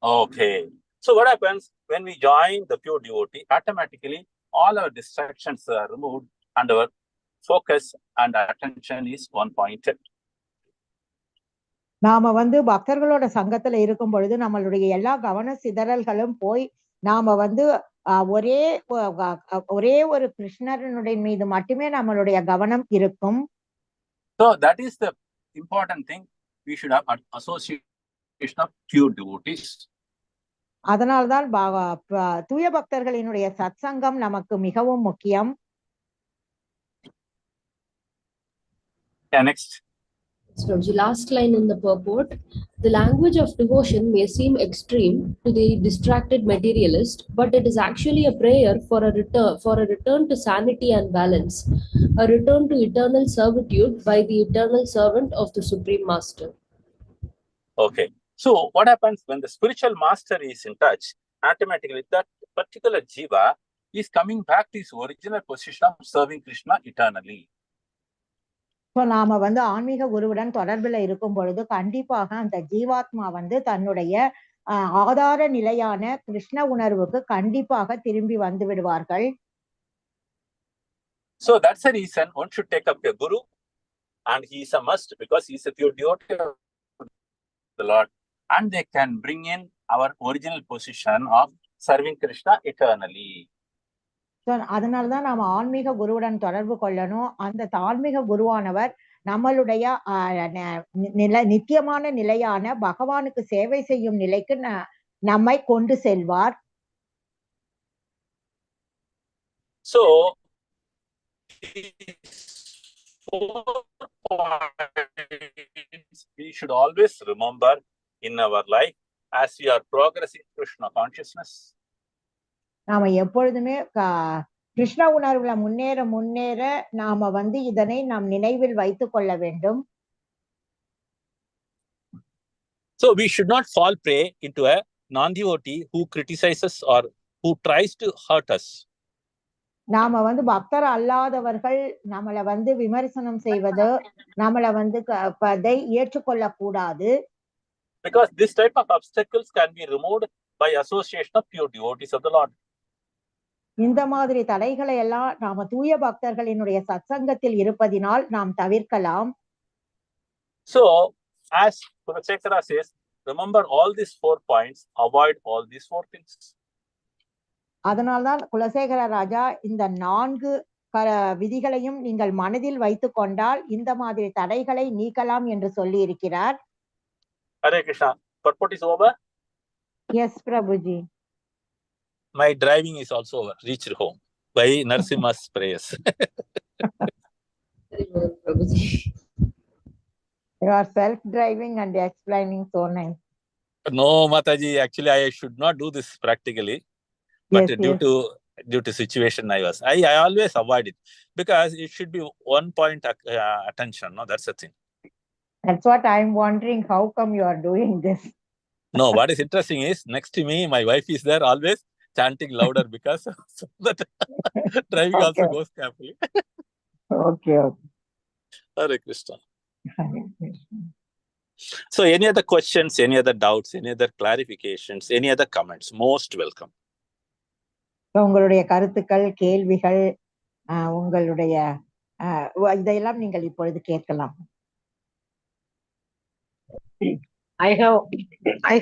Okay. So what happens when we join the pure devotee? Automatically, all our distractions are removed, and our focus and attention is one-pointed.
நாம பக்தர்களோட சங்கத்துல இருக்கும் பொழுது நம்மளுடைய எல்லா கவன சிதறல்களும் போய் நாம ஒரே ஒரு கிருஷ்ணனுடைய மீது மட்டுமே நம்மளுடைய கவனம் இருக்கும்.
So that is the important thing. We should have an association of pure devotees.
அதனால்தான் தூய பக்தர்களினுடைய சத்சங்கம் நமக்கு மிகவும் முக்கியம்.
Next.
So the last line in the purport: the language of devotion may seem extreme to the distracted materialist, but it is actually a prayer for a return to sanity and balance, a return to eternal servitude by the eternal servant of the Supreme Master.
Okay. So what happens when the spiritual master is in touch? Automatically, that particular jiva is coming back to his original position of serving Krishna eternally.
So நாம ஆன்மீக குருவுடன் தொடர்பில் இருக்கும் பொழுது கண்டிப்பாக அந்த ஜீவாத்மா தன்னுடைய ஆதார நிலையான கிருஷ்ண உணர்வுக்கு கண்டிப்பாக திரும்பி வந்து விடுவார்கள்.
So that's the reason one should take up a guru, and he is a must because he is a pure devotee of the Lord, and they can bring in our original position of serving Krishna eternally.
அதனால்தான் நாம ஆன்மீக குருவுடன் தொடர்பு கொள்ளணும். அந்த ஆன்மீக குருவானவர் நம்மளுடைய நித்தியமான நிலையான பகவானுக்கு சேவை செய்யும் நிலைக்கு நம்மை கொண்டு செல்வார்.
So we should always remember in our life as we are progressing Krishna consciousness.
நாம எப்பொழுதுமே கிருஷ்ண உணர்வுல முன்னேற நாம இதனை நாம் நினைவில் வைத்துக் கொள்ள வேண்டும்.
So we should not fall prey into a non-devotee who criticizes or who tries to hurt us.
நாம பக்தர் அல்லாதவர்கள் நம்மள விமர்சனம் செய்வது நம்மள அதை ஏற்றுக்கொள்ள கூடாது.
Because this type of obstacles can be removed by association of pure devotees of the Lord.
இந்த மாதிரி தடைகளை எல்லாம் நாம தூய பக்தர்களினுடைய சத்சங்கத்தில் இருப்பதினால் நாம் தவிர்க்கலாம்.
So as Kulasekara says, remember all these 4 points, avoid all these 4 things.
அதனால்தான் குலசேகர ராஜா இந்த 4 விதிகளையும் நீங்கள் மனதில் வைத்துக் கொண்டால் இந்த மாதிரி தடைகளை நீக்கலாம் என்று சொல்லி இருக்கிறார்.
Hare Krishna. Purport is over?
Yes, Prabhuji.
My driving is also over. Reached home by Narasimha's prayers.
Prabhuji.
You are self-driving and explaining so nice.
No, Mataji, actually I should not do this practically, but
Yes,
due to situation I always avoid it because it should be one point attention. No, that's the thing.
That's what I'm wondering. How come you are doing this?
No, what is interesting is next to me, my wife is there always chanting louder because so that driving also goes carefully.
Okay.
Hare Krishna. So any other questions, any other doubts, any other clarifications, any other comments, most welcome.
உங்களுடைய கருத்துக்கள், கேள்விகள், உங்களுடைய இதையெல்லாம் நீங்கள் இப்பொழுது கேட்கலாம்.
I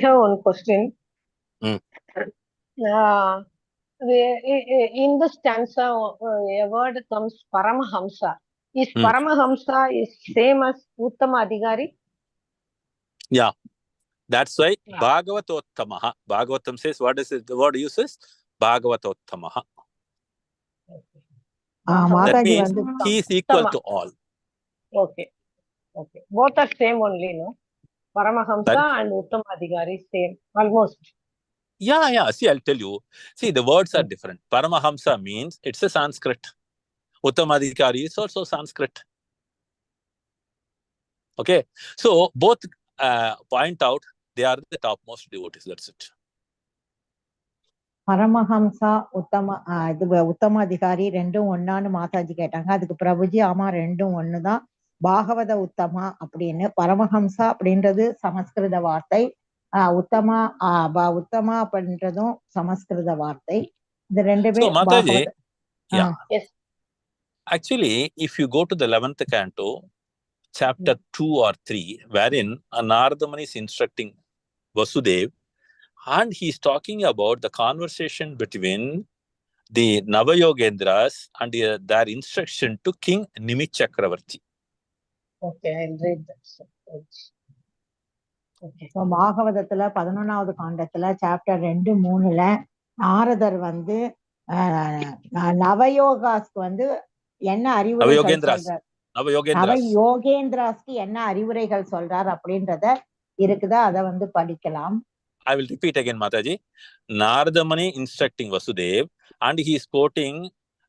have one question. In the stanza, a word comes Paramahamsa. Is Paramahamsa is same as Uttama Adhikari?
Yeah, that's why Bhagavatottamaha. Bhagavatam says, what is it? The word uses Bhagavatottamaha. That means he is equal to all.
Okay. Both are same only, no? Paramahamsa and Uttama Adhikari same, almost.
Yeah. See, I'll tell you. See, the words are different. Paramahamsa means it's a Sanskrit. Uttamadhikari is also Sanskrit. Okay. So both point out they are the topmost devotees. That's it.
Paramahamsa உத்தமாதிகாரி ரெண்டும் ஒன்னான்னு மாதாஜி கேட்டாங்க. அதுக்கு பிரபுஜி ஆமா ரெண்டும் ஒண்ணுதான், பாகவத உத்தமா அப்படின்னு. பரமஹம்சா அப்படின்றது சமஸ்கிருத வார்த்தை, உத்தமா அப்படின்றதும் சமஸ்கிருத வார்த்தை. இது ரெண்டுமே பாகவத.
Actually, if you go to the 11th canto, chapter 2 or 3, wherein Narada Muni is instructing Vasudev, and he's talking about the conversation between the Navayogendras and their instruction to King Nimit Chakravarti.
Okay, I'll read that.
Okay. So, பாகவதத்துல 11வது காண்டத்துல chapter 2-3ல நாரதர் வந்து நவயோகாஸ்க்கு வந்து என்ன அறிவுரைகள் சொல்றார், நவயோகேந்திராஸ்க்கு என்ன அறிவுரைகள் சொல்றார் அப்படின்றத இருக்குதா, அதை வந்து படிக்கலாம்.
I will repeat again, Mataji. Narada Muni instructing Vasudev, and he is quoting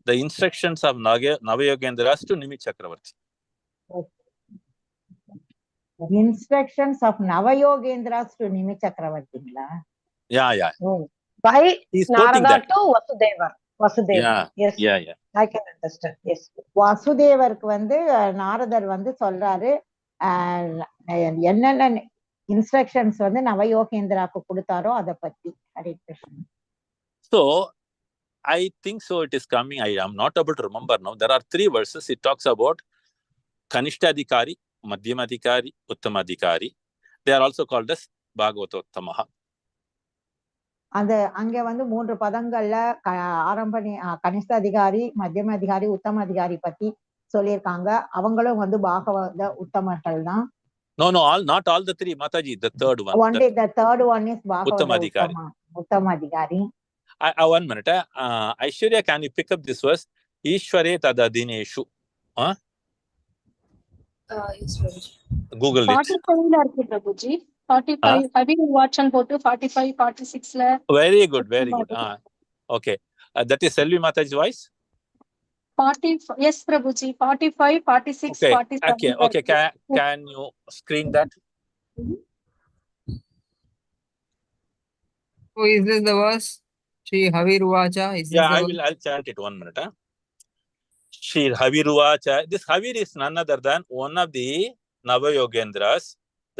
the instructions of Navayogendras to Nimit Chakravarti.
Instructions of Navayogendras to Nimit Chakravarti.
Yeah.
By Narada to Vasudeva. Yes.
Yeah.
I can understand. Yes.
வாசுதேவருக்கு வந்து நாரதர் வந்து சொல்றாரு என்னென்ன instructions வந்து நவயோகேந்திராக்கு கொடுத்தாரோ அதை பத்தி. Hare Krishna.
So I think so it is coming. I am not able to remember now. There are 3 verses. It talks about Kanishtadhikari, Madhyamadhikari, Uttamadhikari. They are also called as Bhagavatottamaha.
அங்க வந்து 3 பதங்கள்ல கனிஷ்டாதிகாரி, மத்தியமாதிகாரி, உத்தமாதிகாரி பத்தி சொல்லியிருக்காங்க. அவங்களும் வந்து பாகவத உத்தமர்கள் தான்.
No, not all the 3, Mataji. The third one.
Only the third one is Bhagavata Uttamadhikari.
1 minute. Aishwarya, can you pick up this verse? Ishware tadadineshu.
Yes, Prabhuji.
Google it.
45 இருக்கு Prabhuji. 45 having Watson போட்டு 45 46ல.
Very good. Okay. That is Selvi Mataji's voice?
40, yes, Prabhuji. 45, 46, 47.
Okay. Can you screen that?
Oh, is this the verse? Shri Haviruvacha?
I'll chant it 1 minute. Shri Haviruvacha. This Havir is none other than one of the Navayogendras,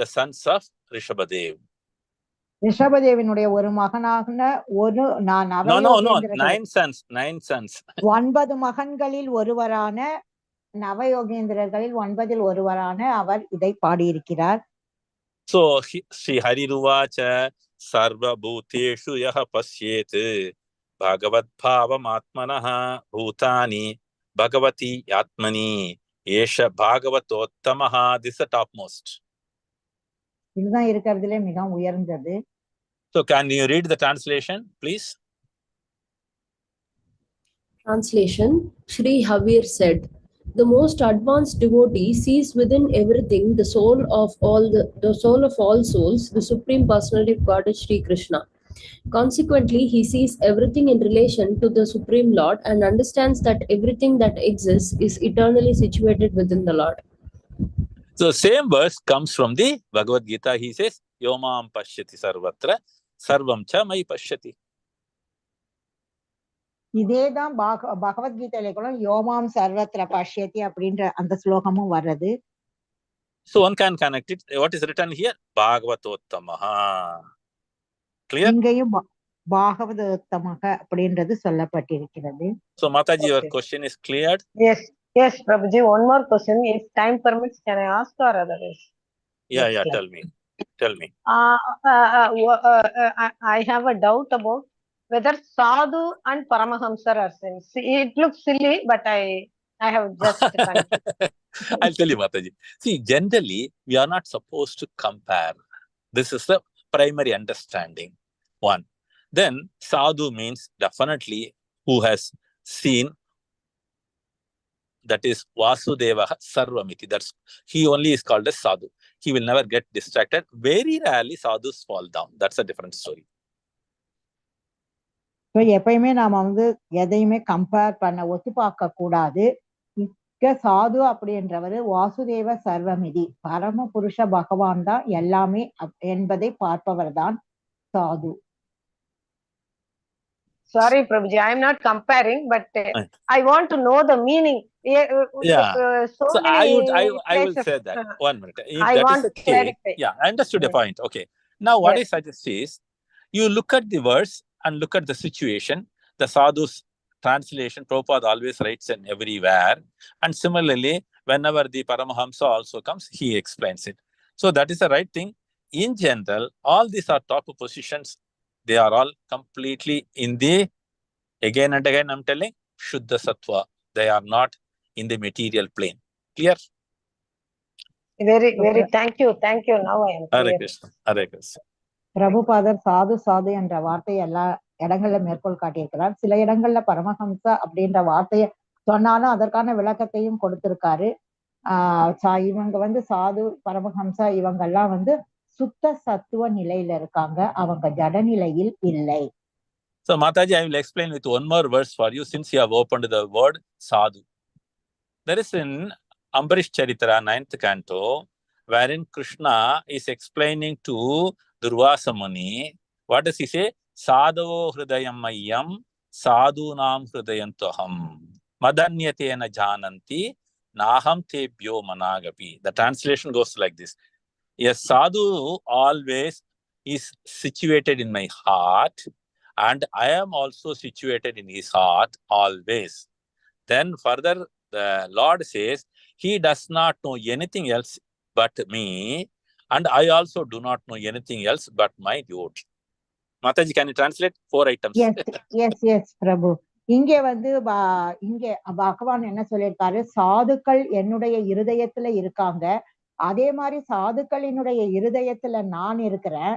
the sons of Rishabhadev.
ரிஷபதேவனுடைய ஒரு மகனாக
No, 9 sons.
9 மகன்களில் ஒருவரான நவயோகேந்திரர்களில் 9 ஒருவரான அவர் இதை பாடியிருக்கிறார்.
So Shri Hariruvacha sarva bhuteshu yaha pasyet bhagavat bhavam atmanaha bhutani bhagavati atmani esha bhagavatottamaha. This is the topmost.
இதுதான் இருக்கிறதுலே மிக உயர்ந்தது.
So can you read the translation, please?
Translation. Sri Havir said, the most advanced devotee sees within everything the soul of all souls, the Supreme Personality of Godhead Sri Krishna. Consequently, he sees everything in relation to the Supreme Lord and understands that everything that exists is eternally situated within the Lord.
So same verse comes from the Bhagavad Gita. He says, Yomam pashyati sarvatra sarvam cha mai pashyati.
இதேதான் பகவத்கீதையில கூட யோமாம் சர்வத்திர பஷ்யதி அப்படின்ற அந்த ஸ்லோகமும் வர்றது.
So one can connect it. What is written here? Bhagavatottamaha. Clear?
இங்கேயும் பாகவதோத்தமாக அப்படின்றது சொல்லப்பட்டிருக்கிறது.
So Mataji, your question is cleared?
Yes, Prabhuji. One more question. If time permits, can I ask or otherwise?
Yeah, tell me.
I have a doubt about whether sadhu and paramahamsa are same. It looks silly, but I have just confused.
I'll tell you, Mataji. See, generally, we are not supposed to compare. This is the primary understanding. One. Then, sadhu means definitely who has seen, that is Vasudeva Sarvamiti. That's he only is called as sadhu. He will never get distracted. Very rarely sadhus fall down. That's a different story.
So எப்பயுமே நாம எதையுமே compare பண்ண ஒத்து பார்க்க கூடாது. இங்க சாது அப்படின்றவர் வாசுதேவ சர்வமிதி, பரம புருஷ பகவான் தான் எல்லாமே என்பதை பார்ப்பவர் தான் சாது.
Sorry, Prabhuji, I am not comparing, but I want to know the meaning.
So I will say that. 1 minute. If that is the case, I understood the point. Okay. Now what I suggest is, you look at the verse and look at the situation. The sadhu's translation, Prabhupada always writes in everywhere. And similarly, whenever the Paramahamsa also comes, he explains it. So that is the right thing. In general, all these are top positions. They are all completely in the, again and again I'm telling, Shuddha Sattva. They are not in the material plane. Clear?
Very, thank you. Now I am clear.
Hare Krishna.
பிரபுபாதர் சாது என்ற வார்த்தையை எல்லா இடங்கள்ல மேற்கோள் காட்டியிருக்கிறார். சில இடங்கள்ல பரமஹம்சா அப்படின்ற வார்த்தையை சொன்னாலும் அதற்கான விளக்கத்தையும் கொடுத்திருக்காரு. இவங்க சாது பரமஹம்சா இவங்கெல்லாம் சுத்த சத்துவ நிலையில இருக்காங்க, அவங்க ஜட நிலையில் இல்லை.
So Mataji, I will explain with one more verse for you, since you have opened the word sadhu. There is in Ambarish Charitra, 9th canto, wherein Krishna is explaining to Durvasa Muni, what does he say? Sadhavo hridayam mayyam sadhunam hridayantoham madanyatena jananti naham tebhyo managapi. The translation goes like this. A sadhu always is situated in my heart, and I am also situated in his heart always. Then further, the Lord says, he does not know anything else but me, and I also do not know anything else but my devotee. Mataji, can you translate 4 items?
Yes, Prabhu. இங்கே இங்கே பகவான் என்ன சொல்லியிருக்காரு? சாதுக்கள் என்னுடைய இருதயத்துல இருக்காங்க, அதே மாதிரி சாதுக்களினுடைய இருதயத்துல நான் இருக்கிறேன்.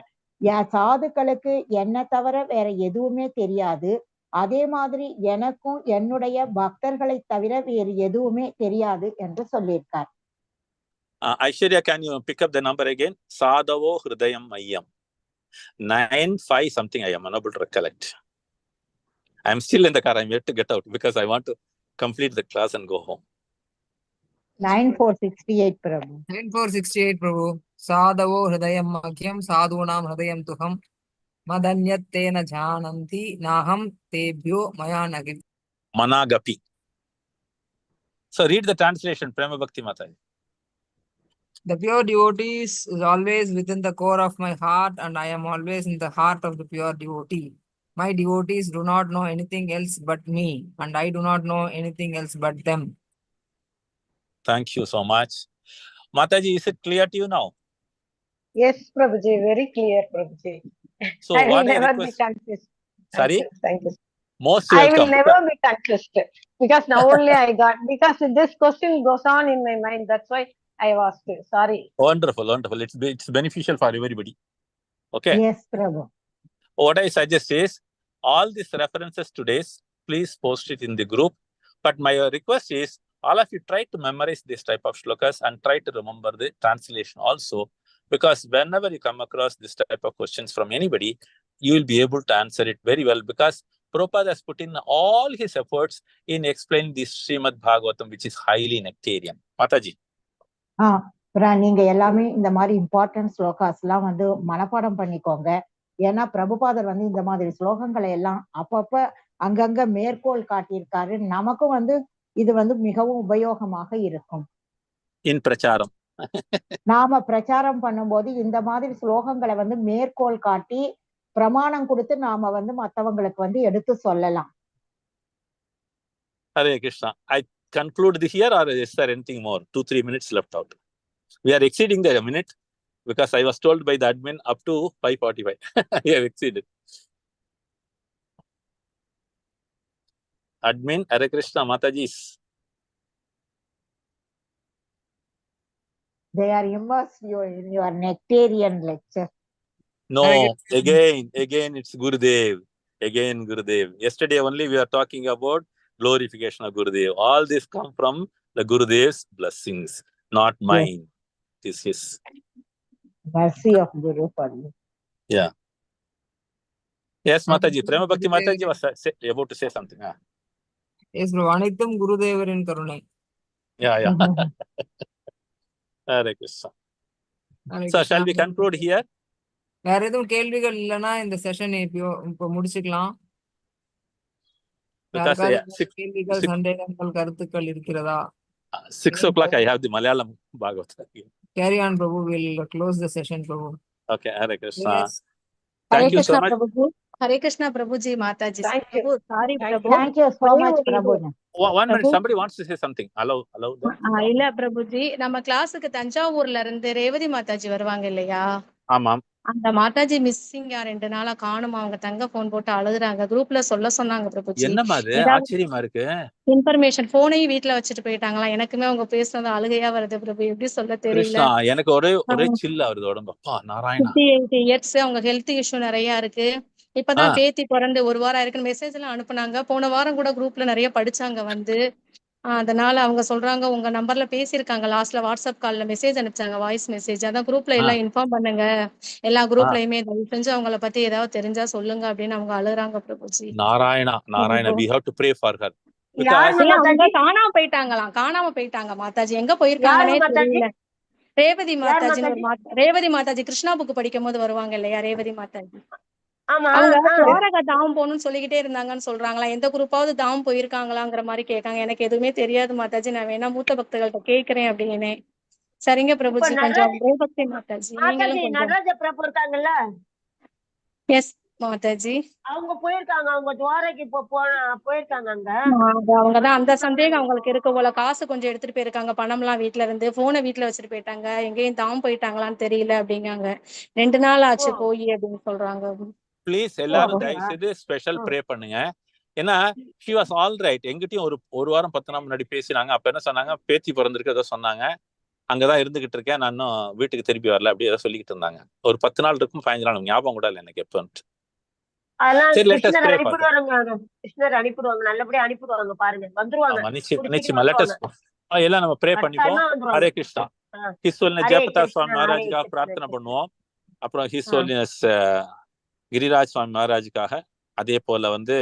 சாதுக்களுக்கு என்ன தவிர வேற எதுவுமே தெரியாது. அதே மாதிரி எனக்கும் என்னுடைய பக்தர்களை தவிர வேறு எதுவுமே தெரியாது என்று சொல்லியிருக்கார்.
Aishwarya, can you pick up the number again? Sadhavo hridayam mayyam. 95 something I am unable to recollect. I am still in the car. I am yet to get out because I want to complete the class and go home.
9468 Prabhu.
9468 Prabhu. Sadhavo hridayam makyam sadhunam hridayam tuham madanyatena jananti naham tebhyo
managapi. So read the translation, Prema Bhakti Mataji.
The pure devotees is always within the core of my heart, and I am always in the heart of the pure devotee. My devotees do not know anything else but me, and I do not know anything else but them.
Thank you so much. Mataji, is it clear to you now?
Yes, Prabhuji, very clear, Prabhuji.
So
I will never be confused.
Sorry?
Thank you.
Most welcome.
I will never be confused because now only I got, because this question goes on in my mind. That's why
I was sorry.
Wonderful, wonderful. It's beneficial for everybody. Okay.
Yes, Prabhu.
What I suggest is all these references today's, please post it in the group. But my request is all of you try to memorize this type of shlokas and try to remember the translation also, because whenever you come across this type of questions from anybody, you will be able to answer it very well, because Prabhupada has put in all his efforts in explaining this Srimad Bhagavatam, which is highly nectarian. Mataji.
அப்புறம் நீங்க எல்லாமே இந்த மாதிரி important slokas எல்லாம் வந்து மனப்பாடம் பண்ணிக்கோங்க. ஏன்னா பிரபுபாதர் வந்து இந்த மாதிரி ஸ்லோகங்களை எல்லாம் அப்பப்ப அங்கங்க மேற்கோள் காட்டியிருக்காரு. நமக்கும் வந்து இது வந்து மிகவும் உபயோகமாக இருக்கும்.
இன் பிரச்சாரம்
நாம பிரச்சாரம் பண்ணும்போது இந்த மாதிரி ஸ்லோகங்களை வந்து மேற்கோள் காட்டி பிரமாணம் கொடுத்து நாம வந்து மற்றவங்களுக்கு வந்து எடுத்து சொல்லலாம்.
Hare Krishna. I conclude here, or is there anything more? 2-3 minutes left out. We are exceeding the minute because I was told by the admin up to 5:45. We have exceeded. Admin, Hare Krishna, Mataji.
They are immersed in your nectarian lecture.
No, again, it's Gurudev. Again, Gurudev. Yesterday only we are talking about glorification of Gurudev. All this come from the Gurudev's blessings, not mine. Yes. It is his
mercy of Guru for you.
Yeah. Yes, Mataji. Prema Bhakti Mataji was about to say something.
Yes, bro. Anitham Gurudevarin Karunai.
Yeah. Hare Krishna. So, shall we conclude here?
வேற எதுவும் கேள்விகள் இல்லைன்னா இந்த session இப்போ முடிச்சுக்கலாம். கேள்விகள், சந்தேகங்கள், கருத்துக்கள் இருக்கிறதா?
6 o'clock I have the Malayalam Bhagavatam.
Carry on, Prabhu. We'll close the session, Prabhu.
Okay, Hare Krishna.
Yes.
Thank you so much.
Hare Krishna, Prabhuji, Mataji.
Thank you.
Sorry, Prabhu.
Thank you so much, Prabhu.
One minute, somebody wants to say something. Allow them.
இல்ல பிரபுஜி, நம்ம கிளாஸுக்கு தஞ்சாவூர்ல இருந்து ரேவதி மாதாஜி வருவாங்க இல்லையா?
ஆமாம்.
அந்த மாதாஜி மிஸ்ஸிங்கா 2 நாளா காணுமா, அவங்க தங்க போன் போட்டு அழுகுறாங்க. குரூப்ல சொல்ல சொன்னாங்க பிரபுஜி.
என்னமா அது ஆச்சரியமா இருக்கு.
இன்ஃபர்மேஷன் போனையும் வீட்ல வச்சுட்டு போயிட்டாங்களா. எனக்குமே அவங்க பேசுறது அழுகையா வருது பிரபு. எப்படி சொல்ல தெரியல.
கிருஷ்ணா, எனக்கு ஒரே சில்ல வருது உடம்பு. அப்பா நாராயணா.
58 இயர்ஸ், அவங்க ஹெல்த் இஷ்யூ நிறைய இருக்கு. இப்பதான் பேத்தி பிறந்து 1 வாரம் ஆயிருக்கு. மெசேஜ் எல்லாம் அனுப்புனாங்க. போன வாரம் கூட குரூப்ல நிறைய படிச்சாங்க வந்து. அதனால அவங்க சொல்றாங்க உங்க நம்பர்ல பேசியிருக்காங்க. லாஸ்ட்ல வாட்ஸ்அப் கால்ல மெசேஜ் அனுப்பிச்சாங்க, வாய்ஸ் மெசேஜ். அதான் குரூப்ல எல்லாம் இன்ஃபார்ம் பண்ணுங்க. எல்லா குரூப்லயுமே தயவு செஞ்சு அவங்கள பத்தி ஏதாவது தெரிஞ்சா சொல்லுங்க அப்படின்னு அவங்க அழுகுறாங்க Prabhuji.
Narayana, we have to pray for her.
அவங்க காணாம போயிட்டாங்க மாதாஜி. எங்க போயிருக்காங்கன்னே தெரியல. ரேவதி மாதாஜி கிருஷ்ணா புக் படிக்கும் போது வருவாங்க இல்லையா, ரேவதி மாதாஜி. அவங்க துவாரகா தாம் போகணும்னு சொல்லிக்கிட்டே இருந்தாங்கன்னு சொல்றாங்களா. எந்த குரூப்பாவது தாம் போயிருக்காங்களாங்கிற மாதிரி கேட்காங்க. எனக்கு எதுவுமே தெரியாது மாதாஜி. நான் வேணா மூத்த பக்தர்கள்ட்ட கேட்கிறேன் அப்படின்னு. சரிங்க பிரபுஜி, கொஞ்சம் ரேவதி மாதாஜி நீங்களும் கொஞ்சம். எஸ் மாதாஜி,
அவங்க போயிருக்காங்க. அவங்க துவாரகைக்கு போயிருக்காங்க. அங்க
அவங்கதான் அந்த சந்தேகம் அவங்களுக்கு இருக்கு போல. காசு கொஞ்சம் எடுத்துட்டு போயிருக்காங்க, பணம் எல்லாம் வீட்டுல இருந்து. போனை வீட்டுல வச்சுட்டு போயிட்டாங்க. எங்கேயும் தாம் போயிட்டாங்களான்னு தெரியல அப்படிங்காங்க. 2 நாள் ஆச்சு போய் அப்படின்னு சொல்றாங்க.
ப்ளீஸ் எல்லாரும் தயவு செய்து ஸ்பெஷல் ப்ரே பண்ணுங்க. ஏன்னா ஷி வாஸ் ஆல் ரைட். எங்கிட்டயும் ஒரு வாரம் 10 நாள் முன்னாடி பேசினாங்க. அப்ப என்ன சொன்னாங்க, பேத்தி பிறந்திருக்கு ஏதோ சொன்னாங்க. அங்கதான் இருந்துகிட்டு இருக்கேன், நான் இன்னும் வீட்டுக்கு திருப்பி வரல, அப்படி ஏதோ சொல்லிக்கிட்டு இருந்தாங்க. ஒரு 10 நாள் இருக்கும், 15 நாள் ஞாபகம் கூட இல்லை எனக்கு எப்போ.
கிருஷ்ணர் அனுப்பிடுவாங்க, நல்லபடியா அனுப்பிடுவாங்க. பாருங்க வந்துருவாங்க.
நிச்சயமா எல்லாம் நம்ம ப்ரே பண்ணிப்போம். ஹரே கிருஷ்ணா. ஹிஸ் ஹோலினஸ் ஜெயபிரதா சுவாமி மகாராஜுக்காக பிரார்த்தனை பண்ணுவோம். அப்புறம் ஹிஸ் ஹோலினஸ் கிரிராஜ் சுவாமி மகாராஜுக்காக, அதே போல வந்து